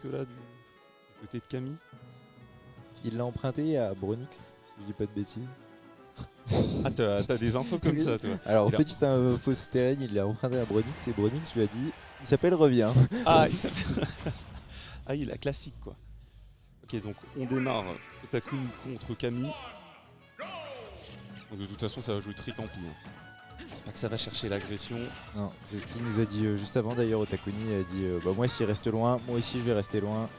que là du côté de Camille. Il l'a emprunté à Bronix, si je dis pas de bêtises. Ah, t'as des infos comme ça, toi. Alors, Il a- petite info souterraine, il l'a emprunté à Bronix et Bronix lui a dit il s'appelle Reviens. Ah, il s'appelle. Ah, il a classique, quoi. Ok, donc on démarre Otakuni contre Camille. Donc, de toute façon, ça va jouer très campi. Je pense pas que ça va chercher l'agression. Non, c'est ce qu'il nous a dit juste avant d'ailleurs. Otakuni a dit bah, moi, s'il reste loin, moi aussi je vais rester loin.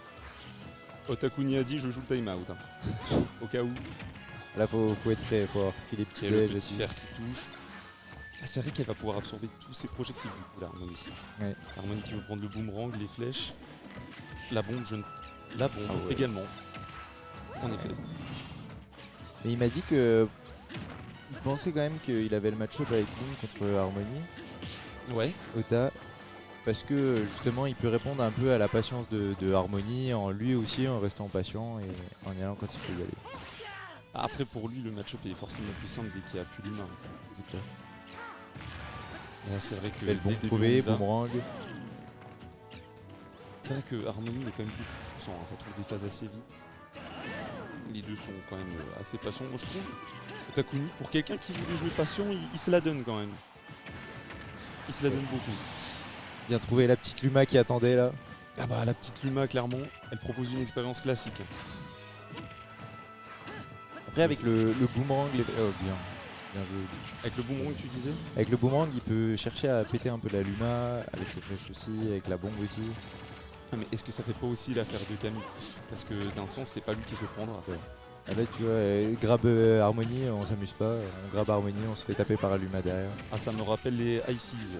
Otakuni a dit je joue le time out. Au cas où. Là, faut être prêt, faut avoir pris les petits Il y a le déj petit aussi. fer qui touche. Ah, c'est vrai qu'elle va pouvoir absorber tous ses projectiles du coup, l'harmonie. Ouais. L'harmonie qui veut prendre le boomerang, les flèches. La bombe, La bombe Ah ouais. également. En effet. Mais il m'a dit que il pensait quand même qu'il avait le match-up avec Link contre Harmony, Ouais. Ota, parce que justement il peut répondre un peu à la patience de Harmony en lui aussi en restant patient et en y allant quand il peut y aller. Après, pour lui, le match-up est forcément plus simple dès qu'il n'y a plus l'humain. C'est clair. Là, c'est vrai que. Belle dès bombe le début, trouvée, on y va. boomerang. C'est vrai que Harmony est quand même plus puissant, hein. Ça trouve des phases assez vite. Les deux sont quand même assez patients, moi je trouve. Otakuni, pour quelqu'un qui voulait jouer patient, il se la donne quand même. Il se la donne beaucoup. Bien trouvé la petite Luma qui attendait là. Ah bah la petite Luma, clairement, elle propose une expérience classique. Après avec le boomerang, oh bien joué. Avec le boomerang, tu disais. Avec le boomerang, il peut chercher à péter un peu la Luma, avec les flèches aussi, avec la bombe aussi. Ah, mais est-ce que ça fait pas aussi l'affaire de Camille? Parce que d'un sens, c'est pas lui qui se prendre. Ah là tu vois, grab Harmony, on s'amuse pas, on grab Harmony, on se fait taper par la Luma derrière. Ah, ça me rappelle les Ices.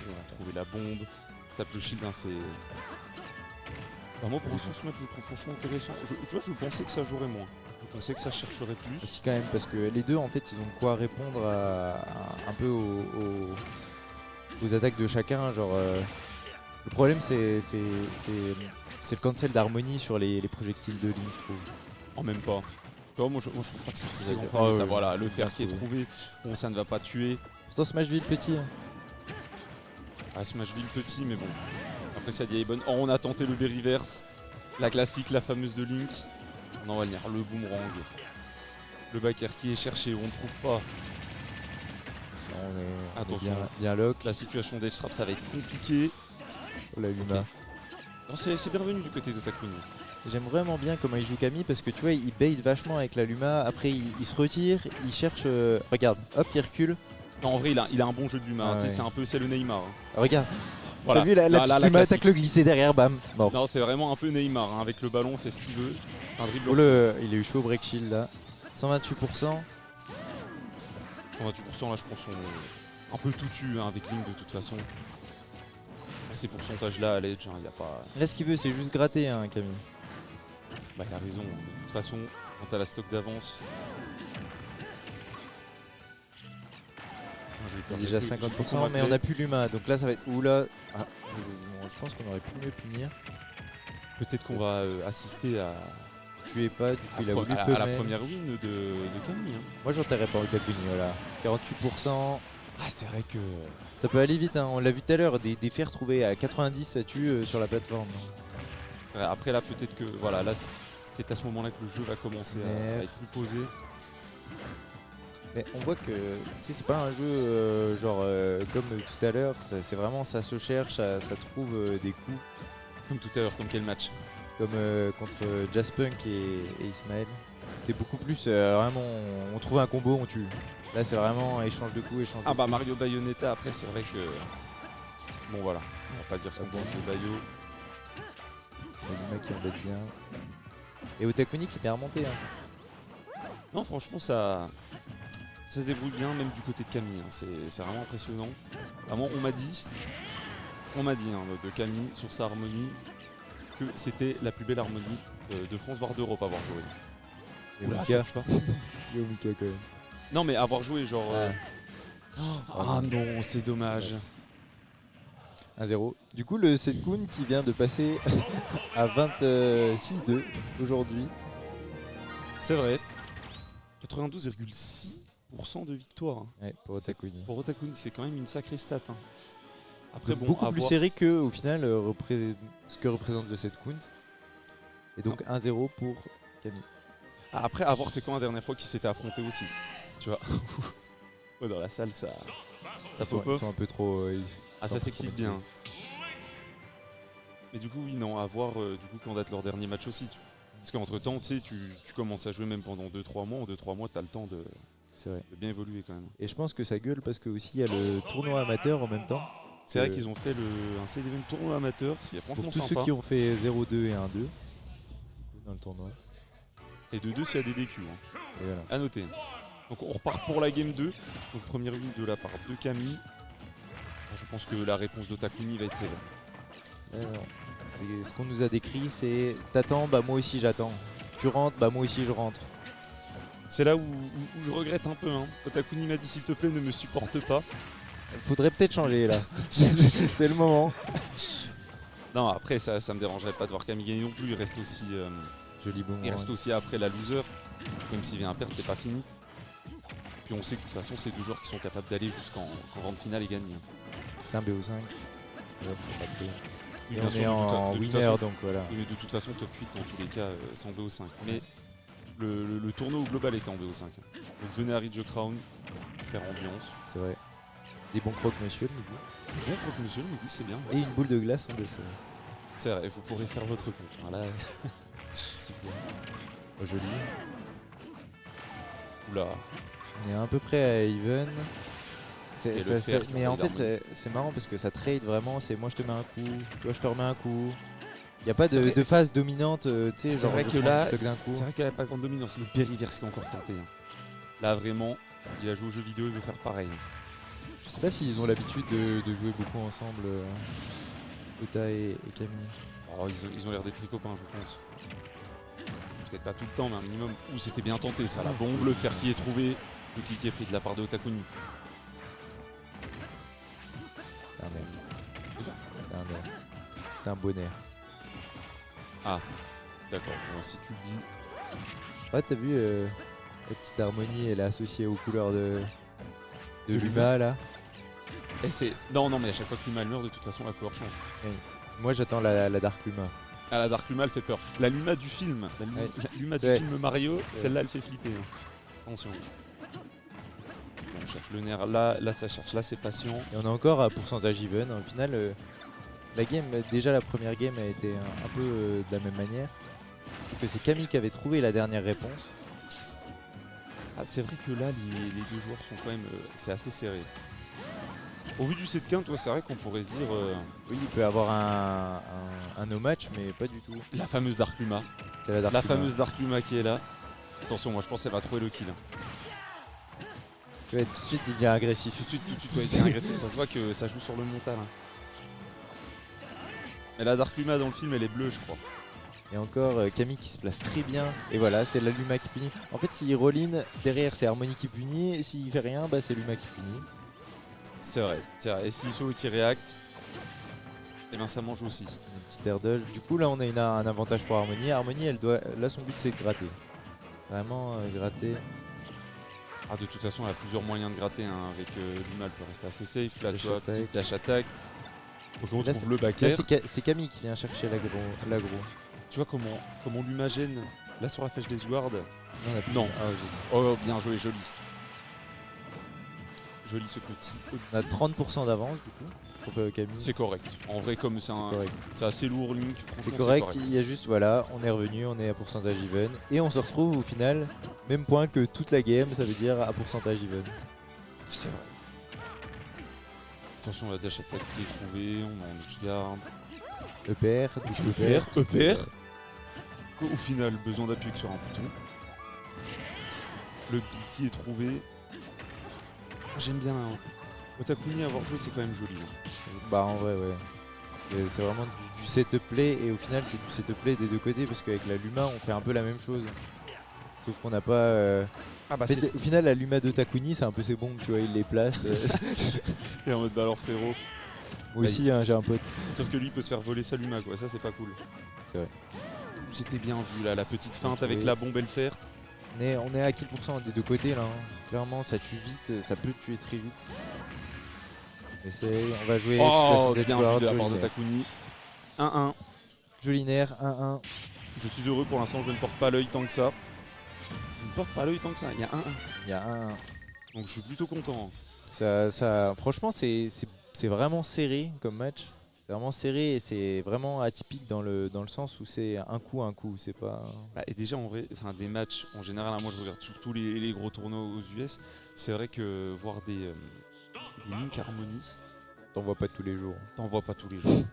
On a trouvé la bombe, se tape le shield, hein, c'est. Bah, moi, pour ce match, je trouve franchement intéressant. Tu vois, je pensais que ça jouerait moins. Je pensais que ça chercherait plus. Aussi quand même, parce que les deux en fait ils ont de quoi répondre un peu aux attaques de chacun. Genre, le problème c'est le cancel d'Harmony sur les projectiles de Link, je trouve. En même pas. Tu vois, moi, je trouve pas que ça c'est Ah encore ça. ouais, Voilà, le fer bien qui est trouvé. trouvé, bon, ça ne va pas tuer. Pourtant Smashville petit. Hein. Ah, Smashville petit, mais bon. Après, ça dit bonne. Oh, on a tenté le Berryverse. La classique, la fameuse de Link. Non, on va venir. Le boomerang. Le backer qui est cherché, on ne trouve pas. On est Attention. bien lock. La situation d'Edge Trap, ça va être compliqué. Oh, la Luma. Ok. Non, c'est bienvenu du côté de Takuni. J'aime vraiment bien comment il joue Camille parce que tu vois, il bait vachement avec la Luma. Après, il se retire, il cherche. Regarde, hop, il recule. Non, en vrai, il a un bon jeu de l'humain. Ah Tu sais, ouais. c'est un peu c'est le Neymar. Hein. Regarde, Voilà. t'as vu la petite Luma classique. attaque le glisser derrière, bam, mort. Non, c'est vraiment un peu Neymar. Hein. Avec le ballon, on fait ce qu'il veut. Un dribble. Oh il a eu chaud au break shield là. 128%. 28%, là, je pense, un peu tout tue hein, avec Link de toute façon. Ces pourcentages-là à l'Edge, il n'y a pas. Là, ce qu'il veut, c'est juste gratter, hein, Camille. Bah, il a raison. De toute façon, quand t'as la stock d'avance. Il est déjà 50%, mais on a plus Luma. Donc là, ça va être. Oula. Ah, je pense qu'on aurait pu mieux punir. Peut-être qu'on va assister à, Tuez pas, du coup, il a voulu à la peumer. première win de Camille. Hein. Moi, j'enterrais pas au Takuni, voilà. 48%. Ah, c'est vrai que. Ça peut aller vite, hein. On l'a vu tout à l'heure, des fers trouvés à 90, ça tue sur la plateforme. Après, là, peut-être que. Voilà, là, c'est peut-être à ce moment-là que le jeu va commencer à être plus posé. Mais on voit que c'est pas un jeu comme tout à l'heure, c'est vraiment ça se cherche, ça trouve des coups. Comme tout à l'heure, comme quel match? Comme contre Jaspunk et Ismaël. C'était beaucoup plus vraiment on trouve un combo, on tue. Là c'est vraiment échange de coups, échange de Ah bah coups. Mario Bayonetta, après c'est vrai que. Bon voilà, on va pas dire ce qu'on pense de Bayo. Luma qui embête bien. Et Otakuni qui est bien remonté. Hein. Non franchement ça se débrouille bien même du côté de Camille, hein. C'est vraiment impressionnant. Vraiment on m'a dit hein, de Camille sur sa harmonie que c'était la plus belle harmonie de France voire d'Europe à avoir joué. Et Oula, Mika. ça tue pas. Et Mika quand même. Non mais avoir joué genre... Ah. Ah non c'est dommage. 1-0. Du coup le Setkun qui vient de passer à 26-2 aujourd'hui. C'est vrai. 92,6% de victoire. Hein. Ouais, pour Otakuni. Pour Otakuni, c'est quand même une sacrée stat. Hein. Après, bon, beaucoup à plus voir. serré que au final ce que représente le set count. Et donc 1-0 pour Camille. Après, à voir c'est quand la dernière fois qu'ils s'étaient affrontés aussi. Tu vois. Ouais, dans la salle, ça Ils sont, pop off. un peu trop. Ah, ça s'excite bien. Mais du coup, oui, non, à voir du coup quand date leur dernier match aussi. Parce qu'entre temps, tu sais, tu commences à jouer même pendant 2-3 mois. En 2-3 mois, t'as le temps C'est vrai. de bien évoluer quand même. Et je pense que ça gueule parce que aussi il y a le tournoi amateur en même temps. C'est vrai qu'ils ont fait un side event tournoi amateur, ce qui est franchement Pour tous sympa. ceux qui ont fait 0-2 et 1-2 dans le tournoi. Et de 2, c'est à des DQ. Hein. Et voilà. À noter. Donc on repart pour la game 2. Donc première win de la part de Camille. Je pense que la réponse de Takumi va être sévère. Ce qu'on nous a décrit, c'est t'attends, bah moi aussi j'attends. Tu rentres, bah moi aussi je rentre. C'est là où je regrette un peu. Hein. Takumi m'a dit s'il te plaît ne me supporte pas. Faudrait peut-être changer là. C'est le moment. Non, après ça me dérangerait pas de voir Camille gagner non plus. Il reste aussi, Joli bon. il reste aussi après la loser. Même s'il vient à perdre, c'est pas fini. Puis on sait que de toute façon, c'est deux joueurs qui sont capables d'aller jusqu'en grande finale et gagner. C'est un BO5. Oui, Et bien on sûr, est en de toute winner façon, donc voilà. oui, mais de toute façon, top 8 dans tous les cas, c'est en BO5. Mais le tournoi au global était en BO5. Donc venez à Ridge Crown, faire ambiance. C'est vrai. Des bons croques monsieur le midi. Bon, croque monsieur, me dit c'est bien. Et une boule de glace en dessert. C'est vrai, vous pourrez faire votre compte. Voilà. Oh, joli. Oula. On est à peu près à even. Et le fer qui Mais en envoie fait c'est marrant parce que ça trade vraiment, c'est moi je te mets un coup, toi je te remets un coup. Il n'y a pas C'est vrai, de phase dominante, tu sais, c'est genre vrai je que prends là, le stock d'un coup. C'est vrai qu'il n'y a pas de grande dominance. Le Périverse qui est encore tenté. Hein. Là vraiment, il a joué aux jeux vidéo, il veut faire pareil. Je sais pas s'ils ont l'habitude de jouer beaucoup ensemble, Ota et Camille. Alors, ils ont l'air d'être très copains, je pense. Peut-être pas tout le temps, mais un minimum. Ouh, c'était bien tenté ça. La bombe, le fer qui est trouvé, le kick qui est pris de la part de Otakuni. C'est un air. C'est un bonnet. D'accord, bon, si tu le dis. Ouais, t'as vu la petite harmonie, elle est associée aux couleurs de De Luma là. Et c'est... Non, mais à chaque fois que Luma meurt, de toute façon, la couleur change. Moi j'attends la Dark Luma. Ah, la Dark Luma, elle fait peur. La Luma du film, la Luma du C'est- film Mario, c'est- celle-là, elle fait flipper. Hein. Attention. Bon, on cherche le nerf. Là, ça cherche. Là, c'est patient. Et on est encore à pourcentage even. Au final, la game, déjà la première game a été un peu de la même manière. Sauf que c'est Camille qui avait trouvé la dernière réponse. Ah, c'est vrai que là, les deux joueurs sont quand même... c'est assez serré. Au vu du set count, toi, c'est vrai qu'on pourrait se dire... Oui, il peut avoir un no match, mais pas du tout. la fameuse Dark Luma. C'est la Dark La Luma. fameuse Dark Luma qui est là. Attention, moi, je pense qu'elle va trouver le kill. Hein. Ouais, tout de suite, il devient agressif. Tout de suite, ouais, il est agressé. Ça se voit que ça joue sur le mental. Hein. Mais la Dark Luma dans le film, elle est bleue, je crois. Et encore Camille qui se place très bien. Et voilà, c'est la Luma qui punit. En fait, s'il roll-in, derrière, c'est Harmony qui punit. Et s'il fait rien, bah, c'est Luma qui punit. C'est vrai. Et si Solo qui réacte, et ben ça mange aussi. Une petite air dodge. Du coup, là, on a un avantage pour Harmony. Harmony, là, son but, c'est de gratter. Vraiment gratter. Ah, de toute façon, elle a plusieurs moyens de gratter. Hein. Avec Luma, elle peut rester assez safe. Là, Dash tu vois, attack. petite dash attack. Donc on Là, trouve le Là, backer. c'est Camille qui vient chercher l'agro. Tu vois comment Luma gêne. Là, sur la flèche des Guard. Non. Oh, bien joué, joli. Joli ce petit. On a 30% d'avance, du coup, pour Camille. C'est correct. En vrai, comme c'est correct. c'est assez lourd, Link. franchement, C'est correct, il y a juste, voilà, on est revenu, on est à pourcentage even. Et on se retrouve au final, même point que toute la game, ça veut dire à pourcentage even. C'est vrai. Attention, la dash attack qui est trouvée, on en garde. EPR, double EPR. Au final, besoin d'appuyer sur un bouton. Le B qui est trouvé. J'aime bien. Hein. Otakuni avoir joué, c'est quand même joli. Hein. Bah en vrai, ouais. C'est vraiment du setup play, et au final, c'est du setup play des deux côtés, parce qu'avec la Luma, on fait un peu la même chose. Sauf qu'on n'a pas. Ah bah En fait, au final, la Luma de Takuni, c'est un peu ses bombes, tu vois, il les place. Et en mode bah alors frérot. Moi aussi, hein, j'ai un pote. Sauf que lui il peut se faire voler sa Luma quoi, ça c'est pas cool. C'est vrai. C'était bien vu là, la petite feinte Oui. avec la bombe et le fer. On est à quel pourcent des deux côtés là hein. Clairement, ça tue vite, ça peut tuer très vite. Essaye, on va jouer Oh, situation bien d'Edward, vu de la part de Jolinaire. Takuni. 1-1. Jolinaire, 1-1. Je suis heureux pour l'instant, je ne porte pas l'œil tant que ça. Je ne porte pas l'œil tant que ça, il y a 1-1. Il y a 1-1. Donc je suis plutôt content. Franchement, c'est vraiment serré comme match. C'est vraiment serré et c'est vraiment atypique dans le sens où c'est un coup. C'est pas. Bah, et déjà en vrai, enfin, des matchs en général, hein, moi je regarde surtout les gros tournois aux US. C'est vrai que voir des Link Harmony, T'en vois pas tous les jours. t'en vois pas tous les jours.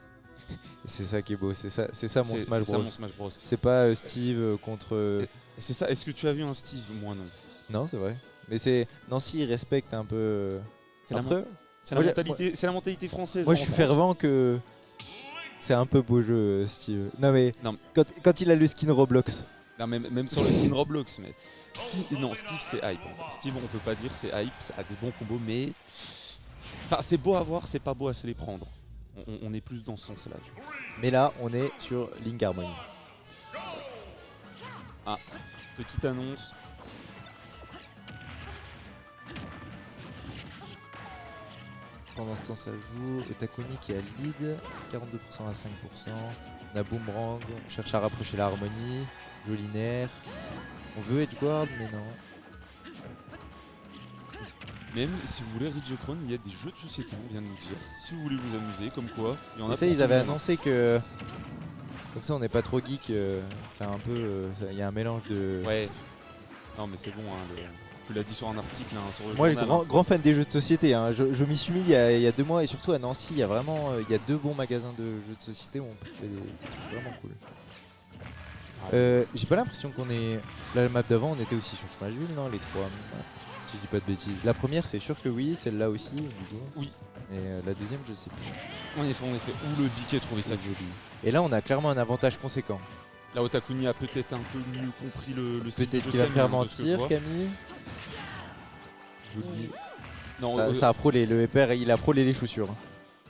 Et c'est ça qui est beau. C'est ça mon C'est Smash ça Bros. mon Smash Bros. C'est pas Steve contre. Et c'est ça, est-ce que tu as vu un Steve? Moi non. Non, c'est vrai. Mais c'est Nancy il respecte un peu. C'est la Après, C'est Moi, la mentalité française. moi en je suis France. fervent que c'est un peu beau jeu, Steve. Non mais Non. quand il a le skin Roblox. Non, même sur le skin Roblox. Mais non, Steve c'est hype. En fait. Steve on peut pas dire c'est hype, ça a des bons combos, mais enfin, c'est beau à voir, c'est pas beau à se les prendre. On est plus dans ce sens-là. tu vois. Mais là, on est sur Link Harmony. Petite annonce. Pendant ce temps, ça joue. Takuni qui a le lead, 42% à 5%. On a Boomerang, on cherche à rapprocher la harmonie. Jolinaire. On veut Edgeguard, mais non. Même si vous voulez Ridge Crown, il y a des jeux de société, on vient de nous dire. Si vous voulez vous amuser, comme quoi, il y en a Et ça, pour ils tout avaient le monde. annoncé que. Comme ça, on n'est pas trop geek. C'est un peu. Il y a un mélange de. Ouais. Non mais c'est bon, hein, tu l'as dit sur un article, hein, sur le Moi, journal. grand fan des jeux de société. Hein. Je m'y suis mis il y a 2 mois et surtout à Nancy, il y a vraiment il y a 2 bons magasins de jeux de société où on peut trouver des trucs vraiment cool. J'ai pas l'impression qu'on est. Là, la map d'avant, on était aussi sur Smash Bros, non? Les 3. Si je dis pas de bêtises. La première, c'est sûr que oui, celle-là aussi, du coup. Oui. Et la deuxième, je sais plus. En effet. Où le Bic a trouvé ça joli. Et là, on a clairement un avantage conséquent. Là, Otakuni a peut-être un peu mieux compris le style de Peut-être jeu qu'il va de me faire Camille, de ce que je mentir, vois. Camille. Joli. Non, Ça a frôlé, le père, il a frôlé les chaussures.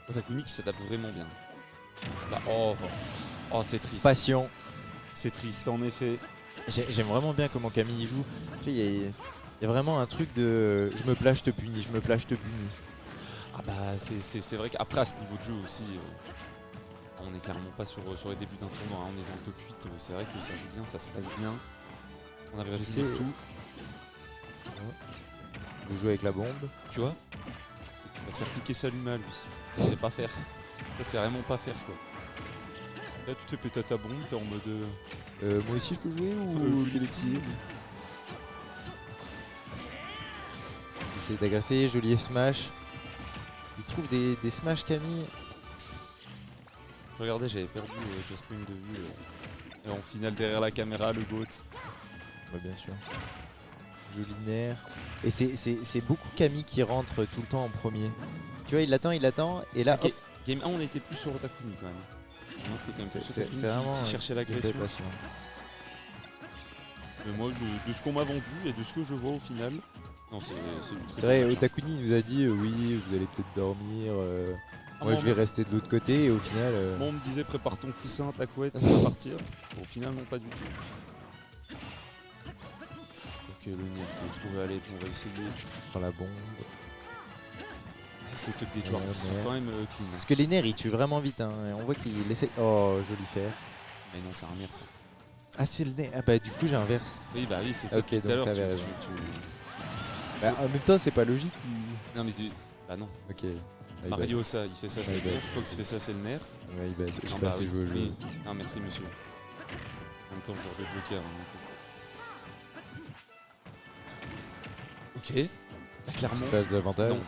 Otakuni qui s'adapte vraiment bien. Bah, oh, c'est triste. Passion. C'est triste, en effet. J'aime vraiment bien comment Camille joue. Tu sais, il y a vraiment un truc de je me plage, je te punis, je me plage, je te punis. Ah bah, c'est vrai qu'après, à ce niveau de jeu aussi, on n'est clairement pas sur les débuts d'un tournoi, hein, on est dans le top 8. C'est vrai que ça joue bien, ça se passe bien. On arrive à Je finir sais. tout, De jouer avec la bombe. tu vois. Il va se faire piquer sa luma, lui. Ça, c'est pas faire. Ça, c'est vraiment pas faire, quoi. Là, tu te fais péter à ta bombe, t'es en mode... Moi aussi, je peux jouer ou quel est-il? Essaye d'agresser, joli smash. Il trouve des smash Camille. Je regardais, j'avais perdu Just Point de vue. Et en finale, derrière la caméra, le GOAT. Ouais, bien sûr. Jolinaire. Et c'est beaucoup Camille qui rentre tout le temps en premier. Tu vois, il attend, et là, Ok, hop, Game 1, on était plus sur Otakuni quand même. Non, c'était quand même plus c'est Otakuni vraiment qui cherchait une l'agression. belle passion. Mais moi, de ce qu'on m'a vendu et de ce que je vois au final, non, c'est du très C'est vrai, bon match, hein. Otakuni nous a dit oui, vous allez peut-être dormir. Ah, Moi, je vais rester de l'autre côté et au final. Moi, on me disait prépare ton coussin, ta couette, ça va partir. Au final, non, pas du tout. Ok, le nid peut trouver à l'aide, on va essayer. Prends la bombe. C'est que des joueurs Ouais, qui sont mais- quand même clean. Parce que les nerfs ils tuent vraiment vite. Hein. On voit qu'il essaie. Oh, joli fer. Mais non, c'est un mire ça. Ah, c'est le nez. Ah, bah, du coup, j'inverse. Oui, bah oui, c'est ça Ok, depuis tout à donc l'heure. t'avais tu- raison. tu- Bah, en même temps, c'est pas logique. Non, mais bah non. Ok. Ah, Mario, ça, il fait ça, c'est Ouais, le bah. nerf. Fox fait ça, c'est le nerf. Ouais, il va. Je sais Non, pas bah si oui, je veux jouer. oui. Non, merci, monsieur. En même temps, je vais bloquer avant. Ok. Bah, clairement. Phase d'avantage. Non.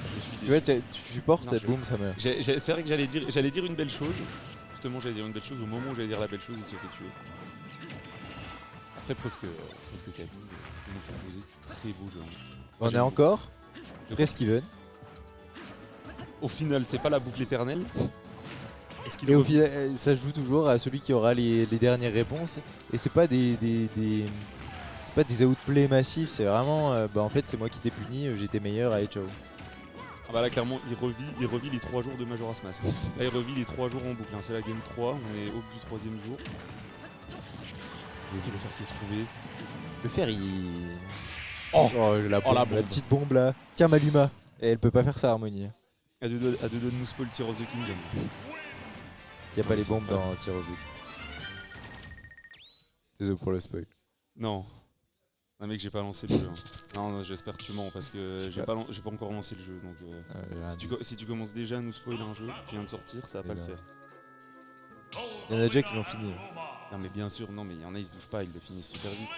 Je suis Tu vois, déçu. tu supportes, Non, je- boum, ça meurt. C'est vrai que j'allais dire une belle chose. Justement, j'allais dire une belle chose. Au moment où j'allais dire la belle chose, il se fait tuer. Après, preuve que Camille nous proposait de très beaux jeux. On J'aime est encore. De Presque even. Au final, c'est pas la boucle éternelle. Est-ce qu'il Et au revient final, ça joue toujours à celui qui aura les dernières réponses. Et c'est pas c'est pas des outplays massifs, c'est vraiment bah en fait c'est moi qui t'ai puni, j'étais meilleur, allez ciao. Ah bah là, clairement, il revit les 3 jours de Majora's Mask. Là, il revit les 3 jours en boucle. Hein. C'est la game 3, on est au bout du 3ème jour. Je vais le faire qui est trouvé. Le fer il. Oh la, bombe, la la bombe. petite bombe là. Tiens Maluma. Et elle peut pas faire sa harmonie. À deux doigts de nous spoil Tears of the Kingdom. Y a pas les c'est bombes pas- dans Tears of the Kingdom. Désolé pour le spoil. Non. Non mec, j'ai pas lancé le jeu. Hein. Non, j'espère que tu mens parce que j'ai pas encore lancé le jeu. Donc si tu commences déjà à nous spoiler un jeu qui vient de sortir, ça va pas le faire. Il y en a déjà qui l'ont fini. Non mais bien sûr, non mais il y en a ils se douchent pas, ils le finissent super vite.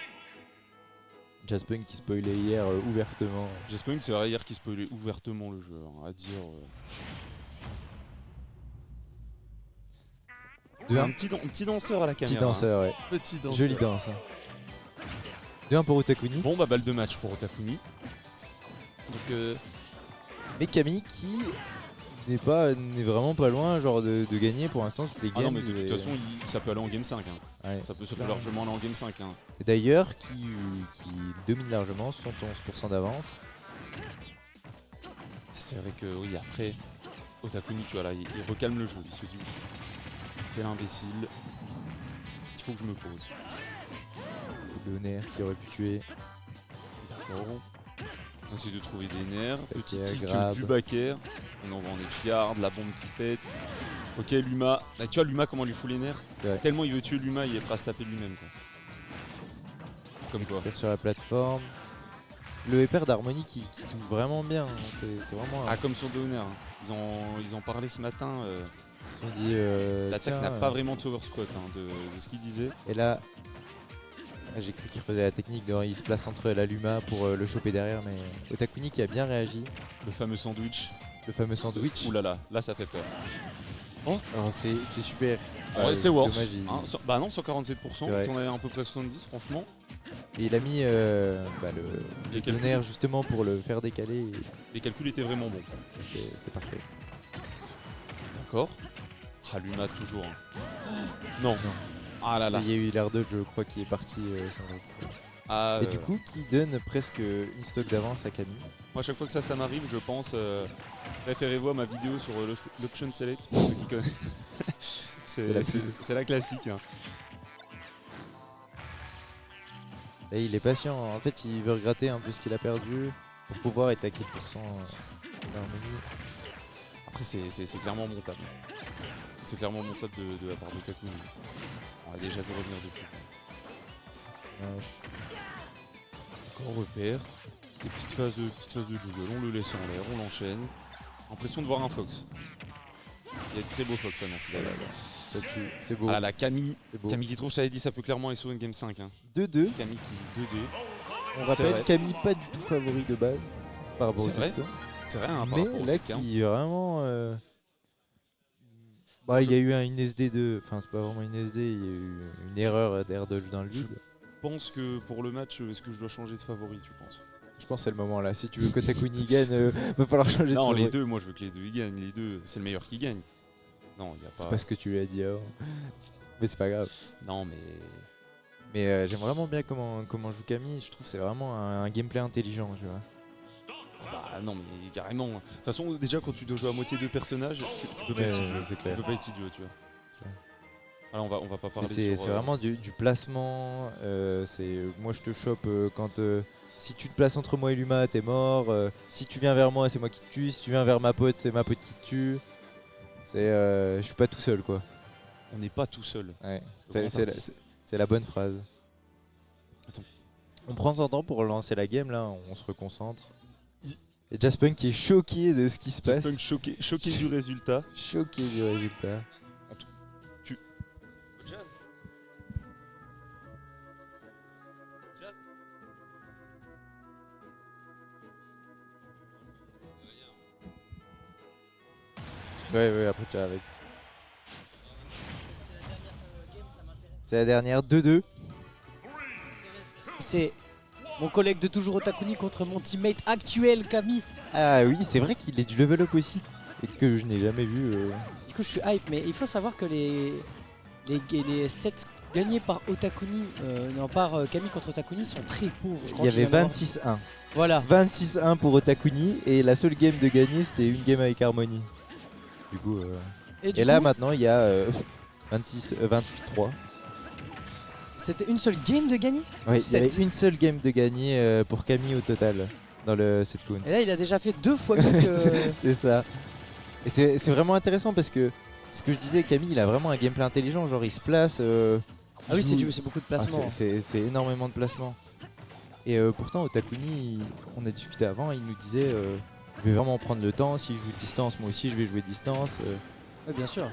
Jaspunk qui spoilait hier ouvertement. J'espère que c'est vrai hier qui spoilait ouvertement le jeu, hein, à dire. Un petit danseur à la caméra. Petit danseur, ouais. Petit danseur. Jolie danse. 2-1 pour Otakuni. Bon bah balle de match pour Otakuni. Donc Mais Camille qui n'est vraiment pas loin genre de gagner pour l'instant toutes les games. non mais de toute façon ça peut aller en game 5. Hein. Ouais. Ça peut largement aller en game 5. Hein. Et d'ailleurs qui domine largement, 71% d'avance. C'est vrai que oui après Otakuni tu vois là il recalme le jeu, il se dit quel imbécile, il faut que je me pose. Donner qui aurait pu tuer. D'accord. On essaie de trouver des nerfs, petit tic grab. du backer, on envoie en écart, la bombe qui pète. Ok Luma, ah, tu vois Luma comment il lui fout les nerfs. Tellement il veut tuer Luma, il est prêt à se taper lui-même quoi. Comme quoi. Sur la plateforme. Le hyper d'harmonie qui touche vraiment bien, c'est vraiment... Ah comme sur Donner, hein. Ils ont parlé ce matin, Ils se sont dit... l'attaque n'a pas vraiment de over squat hein, de ce qu'il disait. Et là, j'ai cru qu'il refaisait la technique, il se place entre la Luma pour le choper derrière, mais Otakuni qui a bien réagi. Le fameux sandwich. Le fameux sandwich. Ouh là, là ça fait peur. Oh, c'est super. Ouais, c'est worse. Dommage, Hein, bah non, 147%, on avait à peu près 70 franchement. Et il a mis le donner justement pour le faire décaler. Et... Les calculs étaient vraiment bons. C'était parfait. D'accord. Ah, Luma toujours. Hein. Non. Ah là là. Il y a eu l'air de je crois, qui est parti sans doute. Et du coup, qui donne presque une stock d'avance à Camille. Moi, à chaque fois que ça m'arrive, je pense. Référez-vous à ma vidéo sur l'Option Select pour ceux qui connaissent. c'est la classique. Hein. Et il est patient. En fait, il veut regratter un peu ce qu'il a perdu pour pouvoir attaquer le % d'harmonie. Après, c'est clairement montable. C'est clairement montable de la part de Takumi. On va déjà de revenir dessus. Encore repère. Des petites phases de juggle. On le laisse en l'air, on l'enchaîne. Impression de voir un Fox. Il y a de très beaux Fox, ça, merci d'ailleurs. Ça tue, c'est beau. Ah la Camille. Beau. Camille qui trouve, je t'avais dit, ça peut clairement aller sur une game 5. Hein. 2-2. Camille qui 2-2. On rappelle Camille pas du tout favori de base par rapport au C'est vrai, hein, par mais rapport au là Sepka. qui vraiment... Bah, il y a eu une SD2, enfin c'est pas vraiment une SD, il y a eu une erreur d'air dodge dans le vide. Je pense que pour le match, est-ce que je dois changer de favori, tu penses? Je pense que c'est le moment là, si tu veux que Takuni gagne, va falloir changer de Non, favori. les deux, moi je veux que les deux ils gagnent, les deux, c'est le meilleur qui gagne. Non, il y a pas... C'est pas ce que tu lui as dit avant, mais c'est pas grave. Non, mais... Mais j'aime vraiment bien comment joue Camille, je trouve que c'est vraiment un gameplay intelligent, tu vois. Bah non, mais carrément. De toute façon, déjà quand tu dois jouer à moitié deux personnages, tu peux pas être idiot. C'est clair. Tu peux pas être idiot, tu vois. Alors on va pas parler C'est sur... vraiment du placement, moi je te chope quand... si tu te places entre moi et Luma, t'es mort. Si tu viens vers moi, c'est moi qui te tue. Si tu viens vers ma pote, c'est ma pote qui te tue. Je suis pas tout seul, quoi. On n'est pas tout seul. Ouais. C'est la bonne phrase. Attends. On prend son temps pour relancer la game, là. On se reconcentre. Et Jaspunk qui est choqué de ce qui se passe. Jaspunk choqué du résultat. Choqué du résultat. Jazz. Ouais, après tu vas avec. C'est la dernière 2-2. C'est mon collègue de toujours Otakuni contre mon teammate actuel Camille. Ah oui, c'est vrai qu'il est du level up aussi. Et que je n'ai jamais vu. Du coup je suis hype, mais il faut savoir que les sets gagnés par Otakuni, par Camille contre Otakuni sont très pauvres. Il y avait 26-1. Voilà. 26-1 pour Otakuni et la seule game de gagner c'était une game avec Harmony. Du coup, et là maintenant il y a 28-3. C'était une seule game de gagner? Ouais, il y avait une seule game de gagner pour Camille au total. dans le set count. Et là, il a déjà fait 2 fois mieux que. C'est ça. Et c'est vraiment intéressant parce que ce que je disais, Camille, il a vraiment un gameplay intelligent. Genre, il se place. Ah oui, joue- c'est beaucoup de placements. c'est énormément de placements. Et pourtant, Otakuni, on a discuté avant, il nous disait je vais vraiment prendre le temps. S'il joue distance, moi aussi, je vais jouer distance. Oui, bien sûr.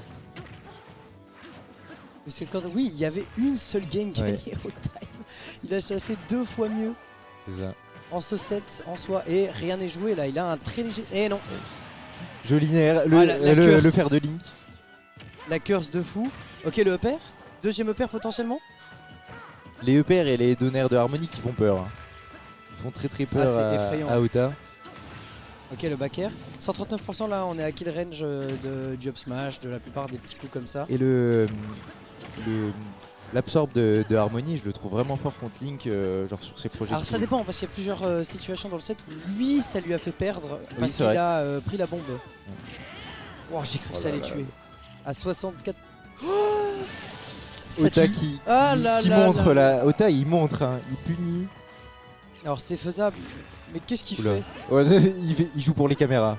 Mais c'est quand... Oui, il y avait une seule game gagnée all time. Il a déjà fait 2 fois mieux C'est ça. en ce set en soi et rien n'est joué là. Il a un très léger. Eh non, Joli nerf, le, Ah, la le curse. fer de Link. la curse de fou. Ok, le upper. Deuxième upper potentiellement. Les EPR et les donneurs de harmonie qui font peur. Hein. Ils font très très peur c'est effrayant. à Ota. Ok, le back air. 139% là, on est à kill range du up smash, de la plupart des petits coups comme ça. Et l'absorbe de harmonie, je le trouve vraiment fort contre Link, genre sur ses projets. Alors ça dépend parce qu'il y a plusieurs situations dans le set où lui ça lui a fait perdre parce c'est qu'il vrai. a pris la bombe. Oh, j'ai cru que ça allait tuer. À 64. Ça Ota tue. qui Ah là là montre là. là. Ota il montre, hein, il punit. Alors c'est faisable. Mais qu'est-ce qu'il Oula. fait? Ouais, il joue pour les caméras.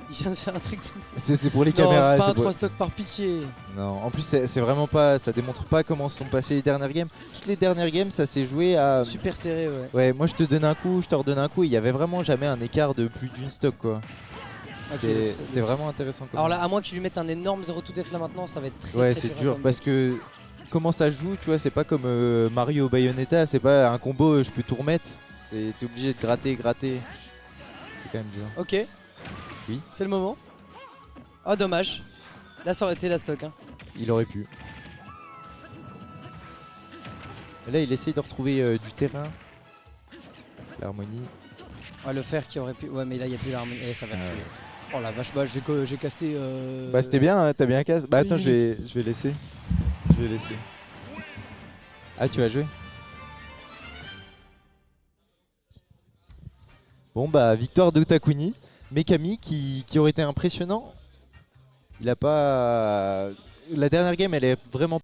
Il vient de faire un truc de... C'est pour les Non, caméras. pas c'est un pour- 3 stock par pitié. Non, en plus c'est vraiment pas, ça démontre pas comment se sont passées les dernières games. Toutes les dernières games, ça s'est joué à. Super serré, ouais. Ouais, moi je te donne un coup, je te redonne un coup. Il y avait vraiment jamais un écart de plus d'une stock quoi. Ok, C'était vraiment intéressant. Comme Alors là, à moins que tu lui mettes un énorme 0 to def là maintenant, ça va être très ouais, très c'est dur à dur combattre. parce que comment ça joue, tu vois, c'est pas comme Mario Bayonetta, c'est pas un combo, je peux tout remettre. T'es obligé de gratter. C'est quand même dur. Ok. Oui. C'est le moment. Oh dommage. Là ça aurait été la stock hein. Il aurait pu. Et là, il essaye de retrouver du terrain. L'harmonie. Ouais, le fer qui aurait pu. Ouais mais là il n'y a plus d'arme. Et ça va Ouais. tuer. Oh la vache, bah j'ai casté. Bah c'était bien, hein, t'as bien casse. Bah attends, une je vais laisser. Je vais laisser. Ah, tu as joué? Bon bah victoire d'Otakuni. Mekami qui aurait été impressionnant. Il a pas. La dernière game elle est vraiment